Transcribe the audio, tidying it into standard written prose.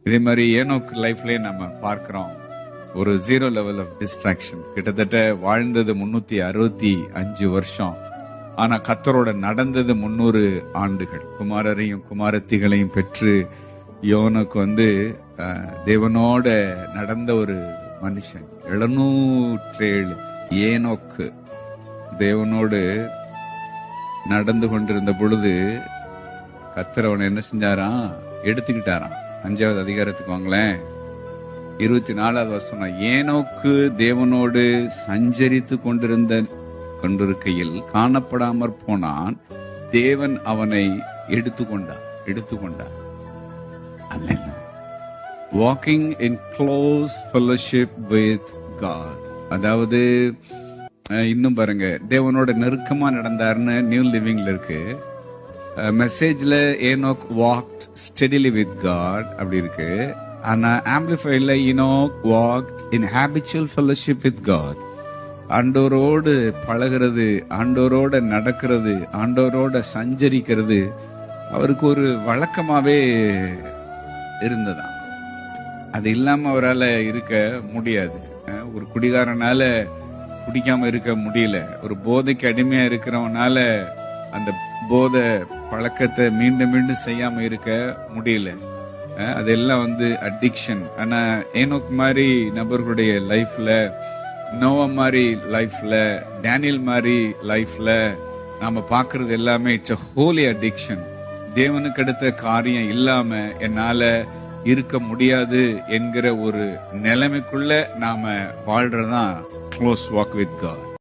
இதே மாதிரி ஏனோக்கு லைஃப்லயே நம்ம பார்க்கிறோம். ஒரு 0 லெவல் ஆஃப் டிஸ்ட்ராக்ஷன். கிட்டத்தட்ட வாழ்ந்தது 365 வருஷம். ஆனா கர்த்தரோட நடந்தது 300 ஆண்டுகள். குமாரரையும் குமாரத்திகளையும் பெற்று யோனுக்கு தேவனோட நடந்த ஒரு மனுஷன். 707 ஏனோக்கு தேவனோடு நடந்து கொண்டிருந்த பொழுது கர்த்தர் அவனை என்ன செஞ்சாராம்? எடுத்துக்கிட்டாராம். 5வது அதிகாரத்துக்கு வாங்களேன். 24வது வசனம். ஏனோக்கு தேவனோடு சஞ்சரித்து கொண்டிருக்கையில் காணப்படாமற் போனான். தேவன் அவனை எடுத்துக்கொண்டார். Walking in close fellowship with God. அதாவது இன்னும் பாருங்க, தேவனோட நெருக்கமா நடந்தாருன்னு நியூ லிவிங்ல இருக்கு. மெசேஜ்ல Enoch walked steadily with God அப்படி இருக்கு. ஆனா ஆம்பிளிஃபைட்ல Enoch walked in habitual fellowship with God. ஆண்டவரோடு பழகிறது, ஆண்டவரோட நடக்கிறது, ஆண்டவரோட சஞ்சரிக்கிறது அவருக்கு ஒரு வழக்கமாவே இருந்ததாம். அது இல்லாம அவரால் இருக்க முடியாது. ஒரு குடிகாரனால குடிக்காம இருக்க முடியல. ஒரு போதைக்கு அடிமையா இருக்கிறவனால அந்த போதை பழக்கத்தை மீண்டும் மீண்டும் செய்யாம இருக்க முடியல. அதெல்லாம் அடிக்ஷன். ஆனா ஏனோக் மாதிரி நபர்களுடைய லைஃப்ல, நோவா மாதிரி லைஃப்ல, டேனியல் மாதிரி லைஃப்ல நாம பாக்குறது எல்லாமே இட்ஸ் a holy addiction. தேவனுக்கு அடுத்த காரியம் இல்லாம என்னால இருக்க முடியாது என்கிற ஒரு நிலைமைக்குள்ள நாம வாழ்றதுதான் க்ளோஸ் வாக் வித் காட்.